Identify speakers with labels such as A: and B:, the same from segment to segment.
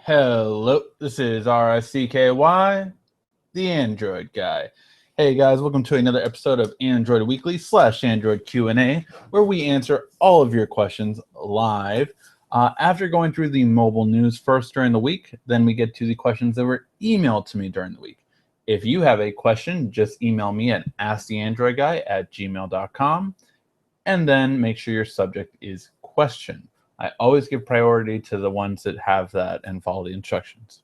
A: Hello, this is RICKY, the Android guy. Hey guys, welcome to another episode of Android Weekly / Android Q&A, where we answer all of your questions live. After going through the mobile news first during the week, then we get to the questions that were emailed to me during the week. If you have a question, just email me at asktheandroidguy@gmail.com, and then make sure your subject is question. I always give priority to the ones that have that and follow the instructions.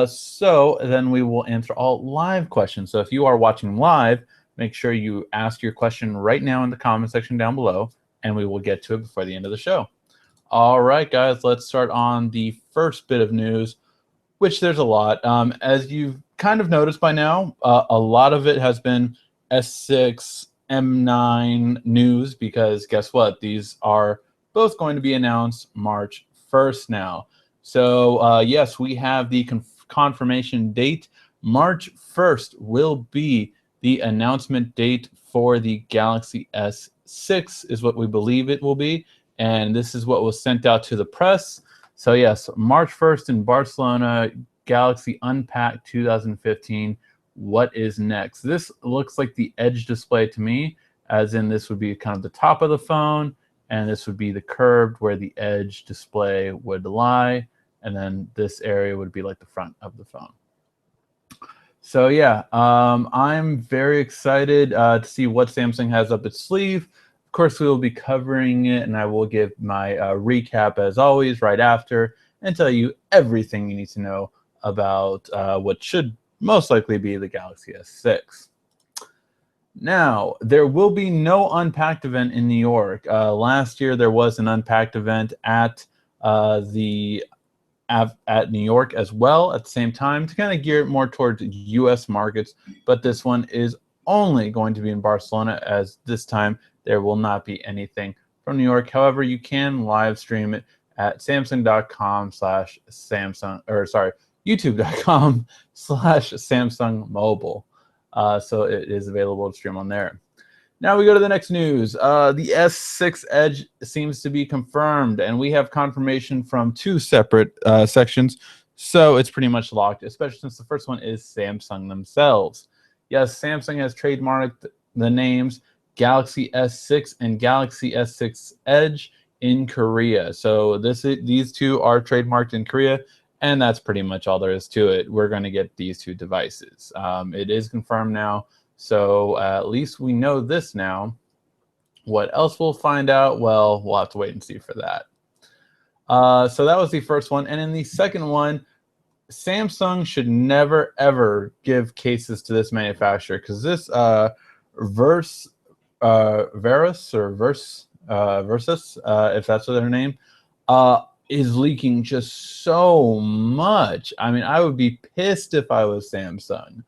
A: So then we will answer all live questions. So if you are watching live, make sure you ask your question right now in the comment section down below, and we will get to it before the end of the show. All right, guys, let's start on the first bit of news, which there's a lot. As you've kind of noticed by now, a lot of it has been S6, M9 news, because guess what? These are both going to be announced March 1st now. So yes, we have the confirmation date. March 1st will be the announcement date for the Galaxy S6 is what we believe it will be. And this is what was sent out to the press. So yes, March 1st in Barcelona, Galaxy Unpacked 2015. What is next? This looks like the Edge display to me, as in this would be kind of the top of the phone, and this would be the curved where the Edge display would lie, and then this area would be like the front of the phone. So yeah, I'm very excited to see what Samsung has up its sleeve. Of course, we will be covering it, and I will give my recap as always right after and tell you everything you need to know about what should most likely be the Galaxy S6. Now, there will be no Unpacked event in New York. Last year, there was an Unpacked event at New York as well at the same time to kind of gear it more towards U.S. markets. But this one is only going to be in Barcelona, as this time there will not be anything from New York. However, you can live stream it at Samsung.com/Samsung, or sorry, YouTube.com/Samsung Mobile. So it is available to stream on there. Now we go to the next news. The S6 Edge seems to be confirmed, and we have confirmation from two separate sections. So it's pretty much locked, especially since the first one is Samsung themselves. Yes, Samsung has trademarked the names Galaxy S6 and Galaxy S6 Edge in Korea. So these two are trademarked in Korea. And that's pretty much all there is to it. We're going to get these two devices. It is confirmed now, so at least we know this now. What else we'll find out? Well, we'll have to wait and see for that. So that was the first one. And in the second one, Samsung should never, ever give cases to this manufacturer, because this Versus, if that's their name, is leaking just so much. I mean, I would be pissed if I was Samsung.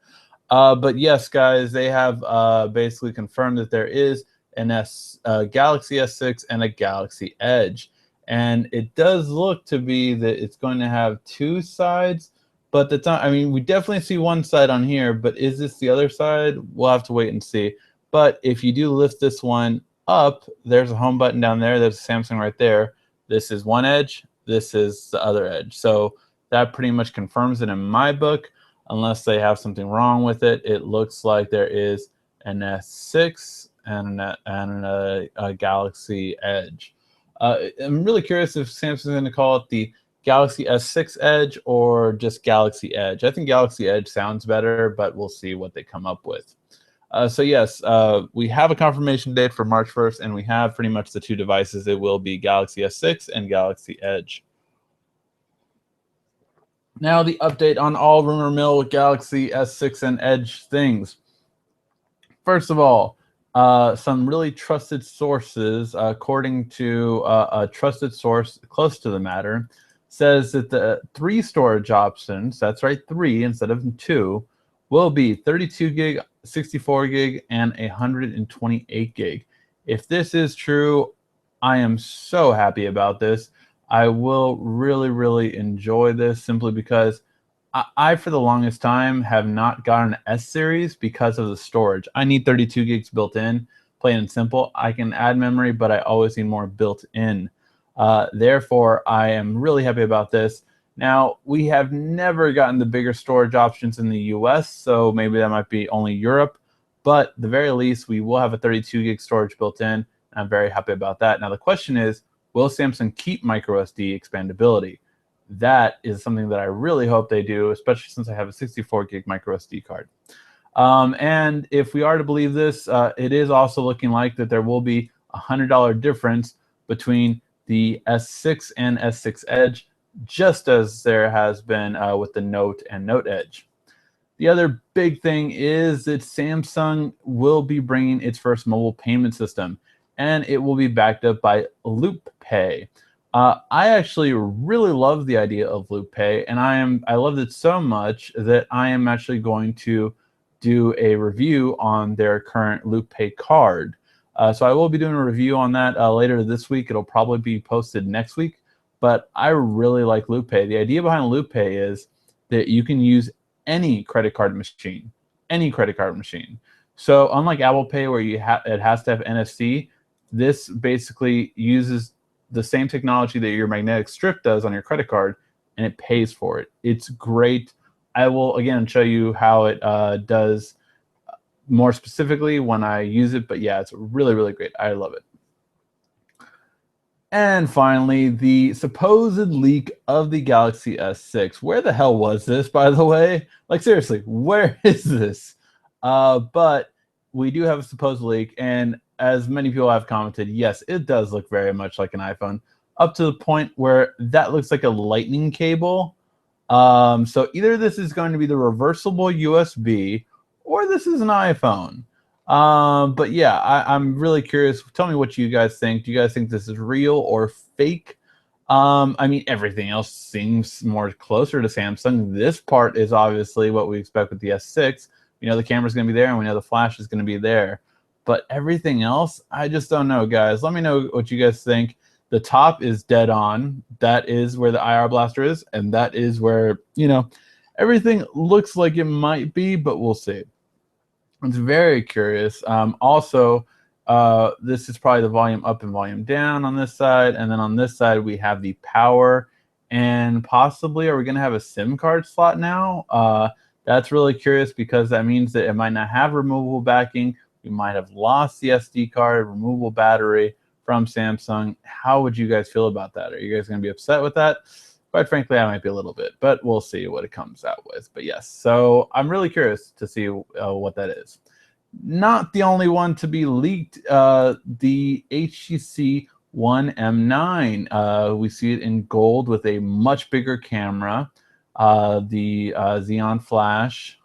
A: But yes, guys, they have basically confirmed that there is an Galaxy S6 and a Galaxy Edge. And it does look to be that it's going to have two sides, but that's not, I mean, we definitely see one side on here, but is this the other side? We'll have to wait and see. But if you do lift this one up, there's a home button down there. There's a Samsung right there. This is one edge. This is the other edge. So that pretty much confirms it in my book, unless they have something wrong with it. It looks like there is an S6 and a Galaxy Edge. I'm really curious if Samsung's going to call it the Galaxy S6 Edge or just Galaxy Edge. I think Galaxy Edge sounds better, but we'll see what they come up with. So yes, we have a confirmation date for March 1st, and we have pretty much the two devices. It will be Galaxy S6 and Galaxy Edge. Now the update on all rumor mill Galaxy S6 and Edge things. First of all, some really trusted sources, according to a trusted source close to the matter, says that the 3 storage options, that's right, 3 instead of 2, will be 32 gig, 64 gig, and 128 gig. If this is true, I am so happy about this. I will really, really enjoy this, simply because I for the longest time, have not gotten an S series because of the storage. I need 32 gigs built in, plain and simple. I can add memory, but I always need more built in. Therefore, I am really happy about this. Now, we have never gotten the bigger storage options in the US, so maybe that might be only Europe, but at the very least, we will have a 32 gig storage built in, and I'm very happy about that. Now, the question is, will Samsung keep micro SD expandability? That is something that I really hope they do, especially since I have a 64 gig micro SD card. And if we are to believe this, it is also looking like that there will be a $100 difference between the S6 and S6 Edge, just as there has been with the Note and Note Edge. The other big thing is that Samsung will be bringing its first mobile payment system, and it will be backed up by Loop Pay. I actually really love the idea of Loop Pay, and I loved it so much that I am actually going to do a review on their current Loop Pay card. So I will be doing a review on that later this week. It'll probably be posted next week, but I really like Loop Pay. The idea behind Loop Pay is that you can use any credit card machine, any credit card machine. So unlike Apple Pay, where it has to have NFC, this basically uses the same technology that your magnetic strip does on your credit card, and it pays for it. It's great. I will again show you how it does more specifically when I use it, but yeah, it's really, really great. I love it. And finally, the supposed leak of the Galaxy S6. Where the hell was this, by the way? Like, seriously, where is this? But we do have a supposed leak, and as many people have commented, yes, it does look very much like an iPhone, up to the point where that looks like a lightning cable. So either this is going to be the reversible USB, or this is an iPhone. But yeah, I'm really curious. Tell me what you guys think. Do you guys think this is real or fake? I mean, everything else seems more closer to Samsung. This part is obviously what we expect with the S6. We know the camera's going to be there, and we know the flash is going to be there. But everything else, I just don't know, guys. Let me know what you guys think. The top is dead on. That is where the IR blaster is, and that is where, everything looks like it might be, but we'll see. It's very curious. Also, this is probably the volume up and volume down on this side, and then on this side we have the power, and possibly are we going to have a SIM card slot now? That's really curious because that means that it might not have removable backing. We might have lost the SD card, removable battery from Samsung. How would you guys feel about that? Are you guys going to be upset with that? Quite frankly, I might be a little bit, but we'll see what it comes out with. But yes, so I'm really curious to see what that is. Not the only one to be leaked, the HTC One M9. We see it in gold with a much bigger camera, the Xeon Flash.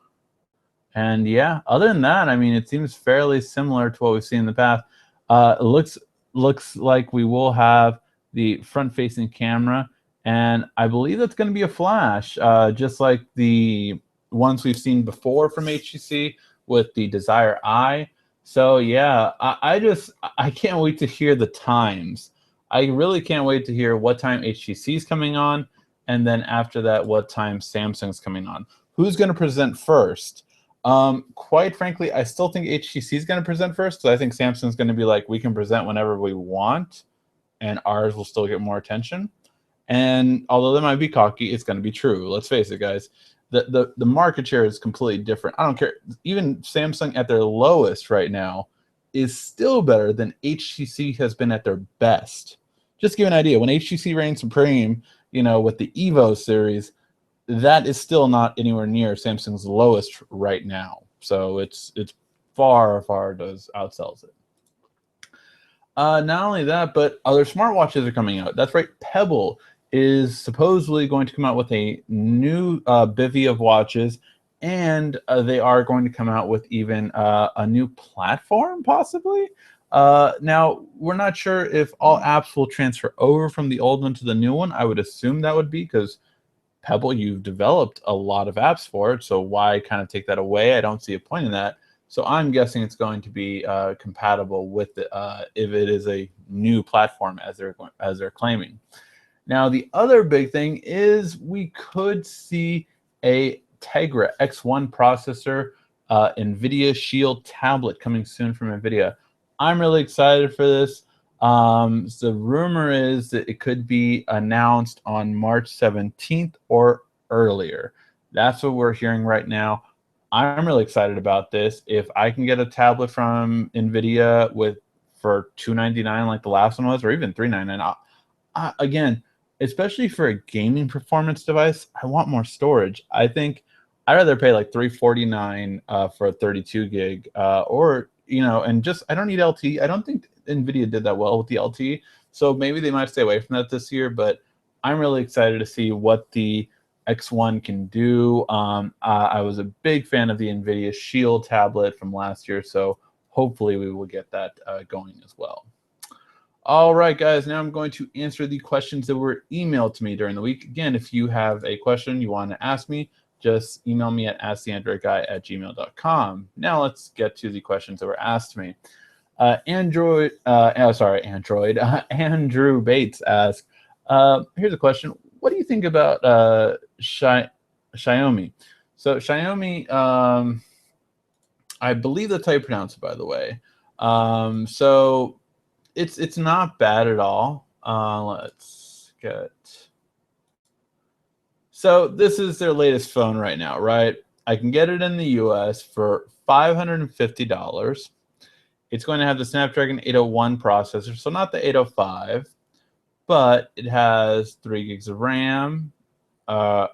A: And yeah, other than that, I mean, it seems fairly similar to what we've seen in the past. It looks like we will have the front-facing camera, and I believe that's going to be a flash, just like the ones we've seen before from HTC with the Desire Eye. So yeah, I can't wait to hear the times. I really can't wait to hear what time HTC is coming on, and then after that, what time Samsung's coming on. Who's going to present first? Quite frankly, I still think HTC is going to present first, because I think Samsung's going to be like, we can present whenever we want, and ours will still get more attention. And although that might be cocky, it's going to be true. Let's face it, guys. The market share is completely different. I don't care. Even Samsung at their lowest right now is still better than HTC has been at their best. Just to give an idea, when HTC reigned supreme, with the Evo series, that is still not anywhere near Samsung's lowest right now. So it's far outsells it. Not only that, but other smartwatches are coming out. That's right, Pebble is supposedly going to come out with a new bevy of watches, and they are going to come out with even a new platform, possibly. Now, we're not sure if all apps will transfer over from the old one to the new one. I would assume that would be, because Pebble, you've developed a lot of apps for it, so why kind of take that away? I don't see a point in that. So I'm guessing it's going to be compatible with it if it is a new platform, as they're claiming. Now, the other big thing is we could see a Tegra X1 processor, NVIDIA Shield tablet coming soon from NVIDIA. I'm really excited for this. The rumor is that it could be announced on March 17th or earlier. That's what we're hearing right now. I'm really excited about this. If I can get a tablet from Nvidia for $299 like the last one was, or even $399, again, especially for a gaming performance device, I want more storage. I think I'd rather pay like $349 for a 32 gig, or and just I don't need LT. I don't think Nvidia did that well with the LT, so maybe they might stay away from that this year. But I'm really excited to see what the X1 can do. I was a big fan of the Nvidia Shield tablet from last year, so hopefully we will get that going as well. All right, guys, now I'm going to answer the questions that were emailed to me during the week. Again, if you have a question you want to ask me, just email me at asktheandroidguy@gmail.com. Now let's get to the questions that were asked to me. Andrew Bates asked, here's a question. What do you think about Xiaomi? So Xiaomi, I believe that's how you pronounce it, by the way. So it's not bad at all. Let's get. So this is their latest phone right now, right? I can get it in the US for $550. It's going to have the Snapdragon 801 processor, so not the 805, but it has 3 gigs of RAM. 3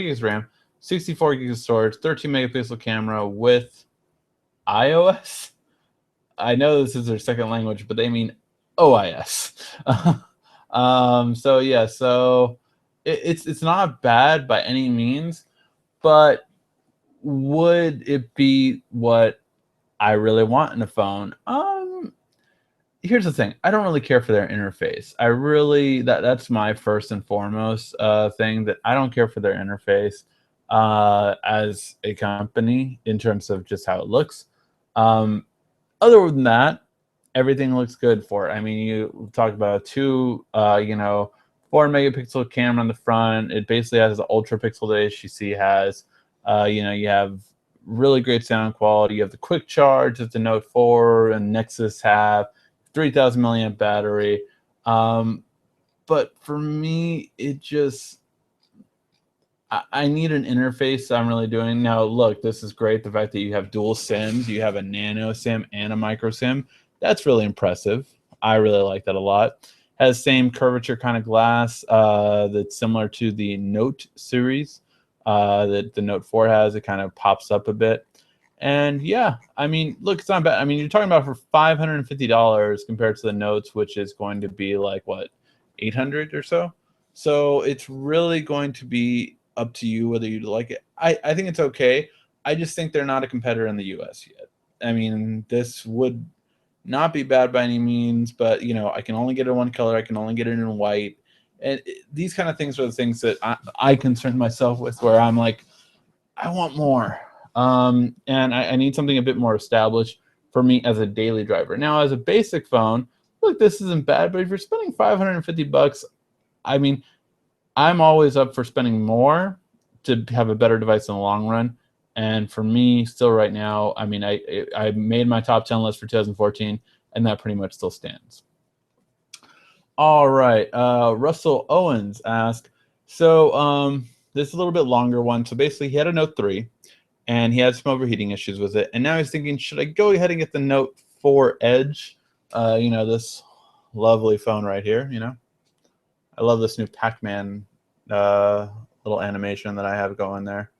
A: gigs of RAM, 64 gigs of storage, 13 megapixel camera with iOS. I know this is their second language, but they mean OIS. So it's not bad by any means, but would it be what I really want in a phone? Here's the thing. I don't really care for their interface. That's my first and foremost thing, that I don't care for their interface as a company in terms of just how it looks. Other than that, everything looks good for it. I mean, you talk about 4 megapixel camera on the front. It basically has the ultra pixel that HTC has. You have really great sound quality. You have the quick charge that the Note 4 and Nexus have, 3,000 milliamp battery. But for me, I need an interface I'm really doing. Now, look, this is great. The fact that you have dual SIMs, you have a nano SIM and a micro SIM, that's really impressive. I really like that a lot. Has same curvature kind of glass that's similar to the Note series that the Note 4 has. It kind of pops up a bit. And yeah, I mean, look, it's not bad. I mean, you're talking about for $550 compared to the Notes, which is going to be like, what, 800 or so? So it's really going to be up to you whether you like it. I think it's okay. I just think they're not a competitor in the US yet. I mean, this would not be bad by any means, but I can only get it in one color. I can only get it in white. And these kind of things are the things that I concern myself with, where I'm like, I want more. And I need something a bit more established for me as a daily driver. Now, as a basic phone, look, this isn't bad, but if you're spending $550, I mean, I'm always up for spending more to have a better device in the long run. And for me, still right now, I mean, I made my top 10 list for 2014, and that pretty much still stands. All right. Russell Owens asked, so this is a little bit longer one. So basically, he had a Note 3, and he had some overheating issues with it. And now he's thinking, should I go ahead and get the Note 4 Edge? This lovely phone right here, I love this new Pac-Man little animation that I have going there.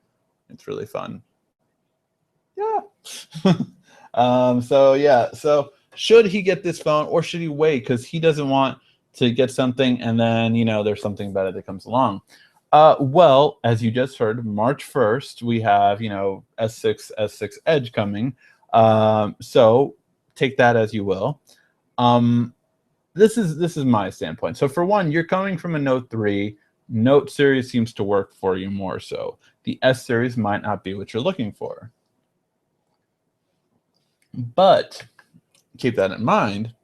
A: It's really fun. Yeah. So should he get this phone, or should he wait? Because he doesn't want to get something and then, there's something better that comes along. Well, as you just heard, March 1st, we have, S6 Edge coming. So take that as you will. This is my standpoint. So for one, you're coming from a Note 3. Note series seems to work for you more so. The S series might not be what you're looking for. But keep that in mind.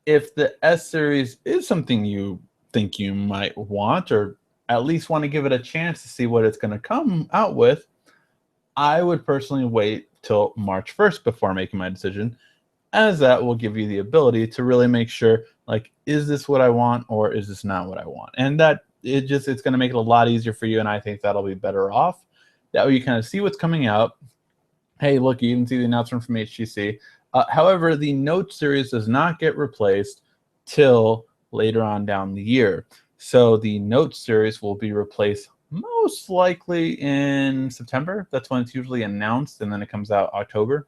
A: If the S series is something you think you might want, or at least want to give it a chance to see what it's going to come out with, I would personally wait till March 1st before making my decision. as that will give you the ability to really make sure, like, is this what I want or is this not what I want? And that it's going to make it a lot easier for you, and I think that'll be better off. That way you kind of see what's coming out. Hey, look, you can see the announcement from HTC. However, the Note series does not get replaced till later on down the year. So the Note series will be replaced most likely in September. That's when it's usually announced, and then it comes out October.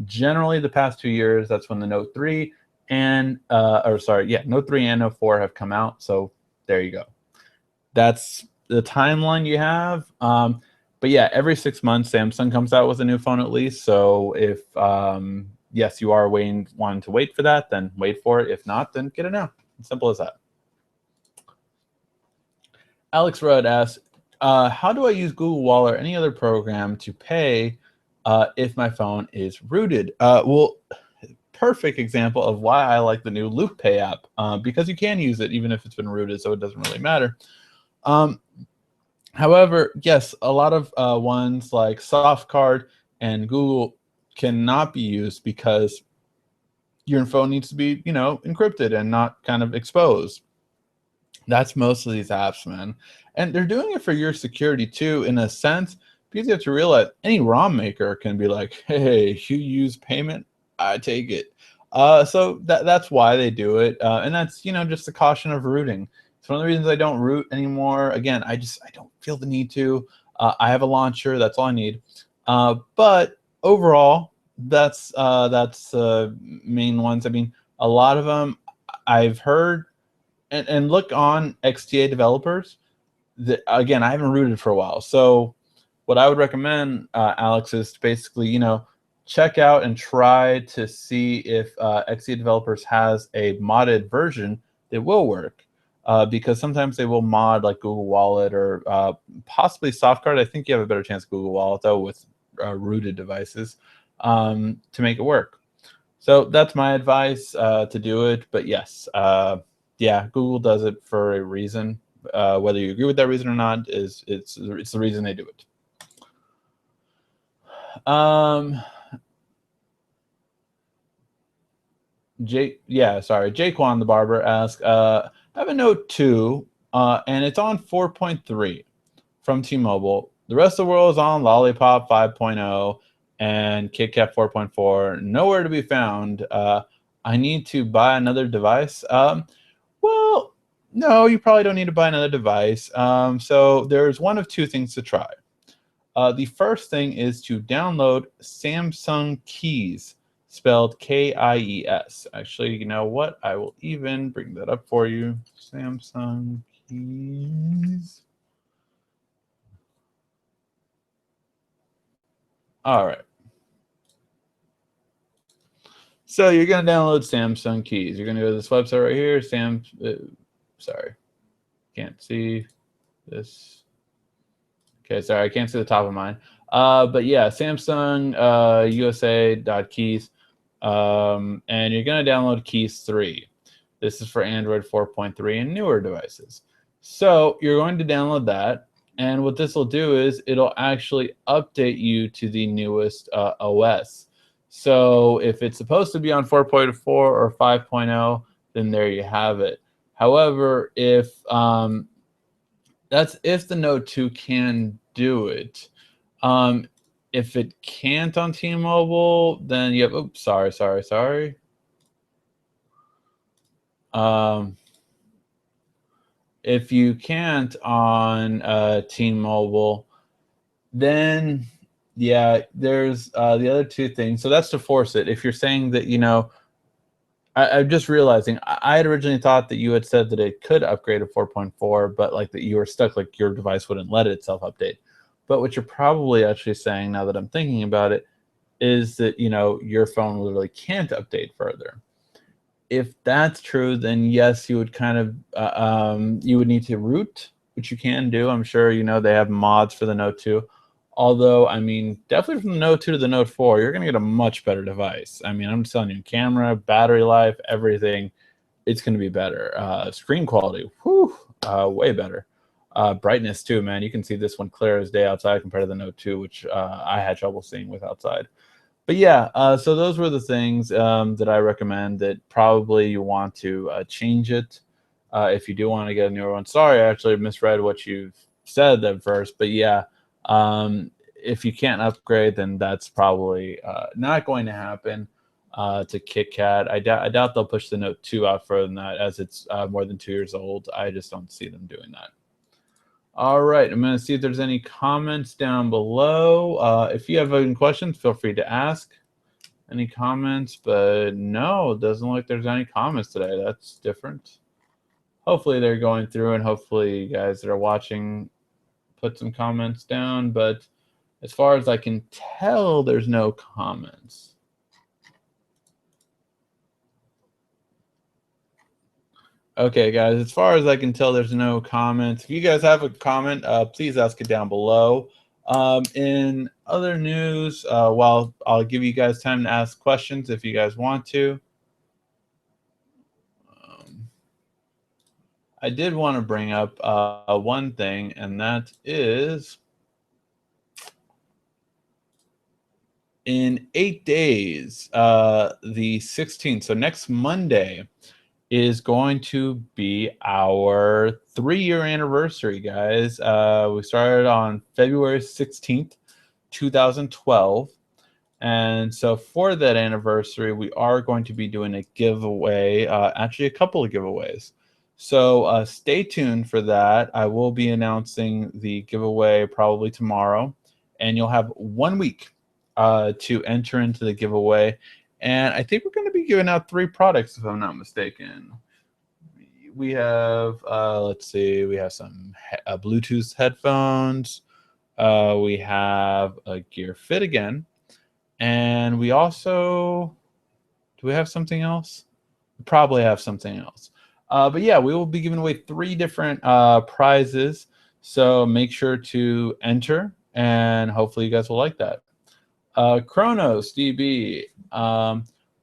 A: Generally, the past 2 years, that's when the Note 3 and Note 3 and Note 4 have come out. So there you go. That's the timeline you have. But yeah, every 6 months, Samsung comes out with a new phone at least. So if yes, you are wanting to wait for that, then wait for it. If not, then get it now. Simple as that. Alex Rudd asks, how do I use Google Wallet or any other program to pay if my phone is rooted? Well, perfect example of why I like the new Loop Pay app, because you can use it even if it's been rooted, so it doesn't really matter. However, yes, a lot of ones like SoftCard and Google cannot be used because your phone needs to be, encrypted and not kind of exposed. That's most of these apps, man. And they're doing it for your security too, in a sense, because you have to realize any ROM maker can be like, hey, you use payment, I take it. So that's why they do it. And that's, just the caution of rooting. It's one of the reasons I don't root anymore. Again, I don't feel the need to. I have a launcher. That's all I need. But overall, that's main ones. I mean, a lot of them I've heard, and look on XDA developers. Again, I haven't rooted for a while. So what I would recommend, Alex, is to basically, check out and try to see if XDA developers has a modded version that will work. Because sometimes they will mod like Google Wallet or possibly SoftCard. I think you have a better chance of Google Wallet, though, with rooted devices to make it work. So that's my advice to do it. But yes, yeah, Google does it for a reason. Whether you agree with that reason or not, it's the reason they do it. Jaquan the Barber asks, I have a Note 2, and it's on 4.3 from T-Mobile. The rest of the world is on Lollipop 5.0 and KitKat 4.4. Nowhere to be found. I need to buy another device. Well, no, you probably don't need to buy another device. So there's one of two things to try. The first thing is to download Samsung Kies, spelled Kies. Actually, you know what? I will even bring that up for you. Samsung Kies. All right. So you're going to download Samsung Kies. You're going to go to this website right here. Sorry. Can't see this. Okay, sorry, I can't see the top of mine. But yeah, Samsung USA.keys. And you're going to download Kies 3. This is for Android 4.3 and newer devices. So you're going to download that. And what this will do is it'll actually update you to the newest OS. So if it's supposed to be on 4.4 or 5.0, then there you have it. However, if that's if the Note 2 can do it. If it can't on T-Mobile, then you have, oops, sorry. If you can't on T-Mobile, then yeah, there's the other two things. So that's to force it. If you're saying that, I'm just realizing I had originally thought that you had said that it could upgrade to 4.4, but like that you were stuck, like your device wouldn't let itself update. But what you're probably actually saying, now that I'm thinking about it, is that your phone literally can't update further. If that's true, then yes, you would kind of you would need to root, which you can do. I'm sure they have mods for the Note 2. Although, I mean, definitely from the Note 2 to the Note 4, you're going to get a much better device. I mean, I'm just telling you, camera, battery life, everything, it's going to be better. Screen quality, way better. Brightness, too, man. You can see this one clear as day outside compared to the Note 2, which I had trouble seeing with outside. But yeah, so those were the things that I recommend that probably you want to change it if you do want to get a newer one. Sorry, I actually misread what you've said at first, but yeah, if you can't upgrade, then that's probably not going to happen to KitKat. I doubt they'll push the Note 2 out further than that, as it's more than 2 years old. I just don't see them doing that. All right, I'm going to see if there's any comments down below. If you have any questions, feel free to ask. Any comments? But no, it doesn't look like there's any comments today. That's different. Hopefully they're going through, and hopefully you guys that are watching put some comments down. But as far as I can tell, there's no comments. Okay, guys, as far as I can tell, there's no comments. If you guys have a comment, please ask it down below. In other news, well, I'll give you guys time to ask questions if you guys want to. I did want to bring up one thing, and that is in 8 days, the 16th, so next Monday, is going to be our 3-year anniversary, guys. We started on February 16th, 2012. And so for that anniversary, we are going to be doing a giveaway, actually a couple of giveaways. So stay tuned for that. I will be announcing the giveaway probably tomorrow, and you'll have 1 week to enter into the giveaway. And I think we're going to be giving out 3 products, if I'm not mistaken. We have, let's see, we have some Bluetooth headphones. We have a Gear Fit again. And we also, do we have something else? We probably have something else. But yeah, we will be giving away 3 different prizes. So make sure to enter, and hopefully you guys will like that. Chronos DB,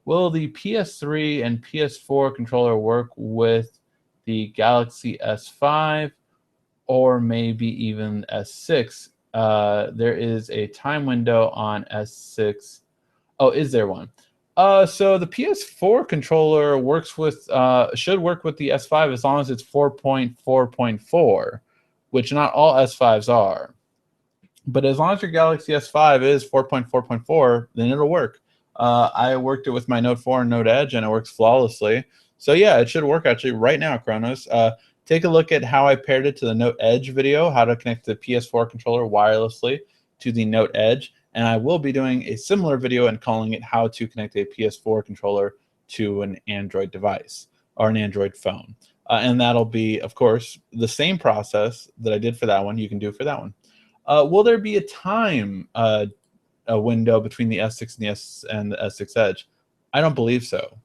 A: will the PS3 and PS4 controller work with the Galaxy S5 or maybe even S6? There is a time window on S6. Oh, is there one? So the PS4 controller works with should work with the S5 as long as it's 4.4.4, which not all S5s are. But as long as your Galaxy S5 is 4.4.4, then it'll work. I worked it with my Note 4 and Note Edge, and it works flawlessly. So yeah, it should work actually right now, Kronos. Take a look at how I paired it to the Note Edge video, how to connect the PS4 controller wirelessly to the Note Edge. And I will be doing a similar video and calling it how to connect a PS4 controller to an Android device or an Android phone. And that'll be, of course, the same process that I did for that one, you can do for that one. Will there be a time a window between the S6 and the S6 Edge? I don't believe so.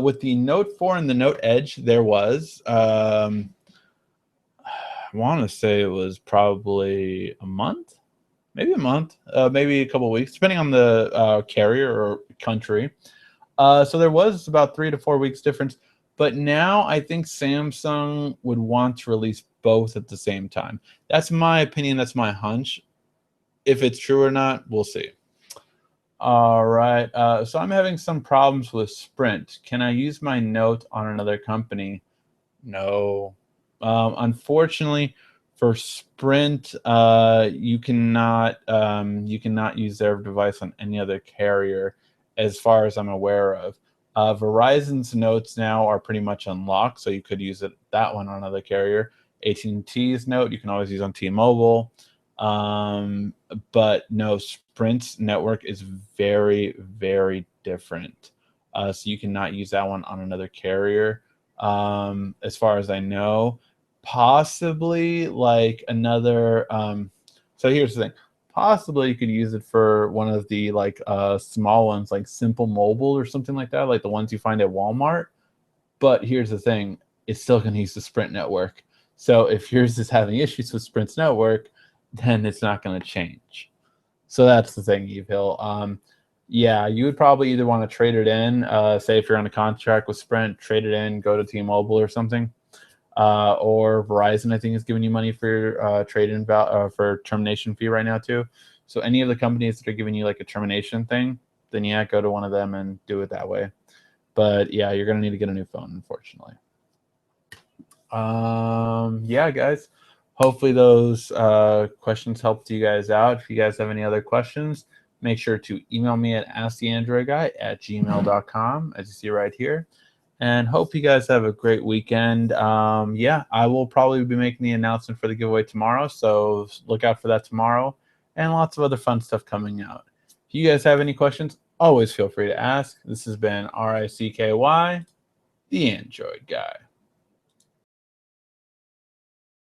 A: With the Note 4 and the Note Edge, there was. I want to say it was probably a month, maybe a month, maybe a couple of weeks, depending on the carrier or country. So there was about 3 to 4 weeks difference. But now I think Samsung would want to release both at the same time. That's my opinion. That's my hunch. If it's true or not, we'll see. All right. So I'm having some problems with Sprint. Can I use my Note on another company? No. Unfortunately, for Sprint, you cannot use their device on any other carrier, as far as I'm aware of. Verizon's Notes now are pretty much unlocked, so you could use that one on another carrier. AT&T's Note you can always use on T-Mobile, but no, Sprint's network is very, very different. So you cannot use that one on another carrier, as far as I know. Possibly like another. So here's the thing. Possibly you could use it for one of the like small ones, like Simple Mobile or something like that, like the ones you find at Walmart. But here's the thing, it's still going to use the Sprint network. So if yours is having issues with Sprint's network, then it's not going to change. So that's the thing, Evil. Yeah, you would probably either want to trade it in, say if you're on a contract with Sprint, trade it in, go to T-Mobile or something. Or Verizon, I think, is giving you money for trade-in for termination fee right now too. So any of the companies that are giving you like a termination thing, then yeah, go to one of them and do it that way. But yeah, you're gonna need to get a new phone, unfortunately. Yeah, guys. Hopefully those questions helped you guys out. If you guys have any other questions, make sure to email me at asktheandroidguy@gmail.com, as you see right here. And hope you guys have a great weekend. Yeah, I will probably be making the announcement for the giveaway tomorrow, so look out for that tomorrow, and lots of other fun stuff coming out. If you guys have any questions, always feel free to ask. This has been RICKY, the Android Guy.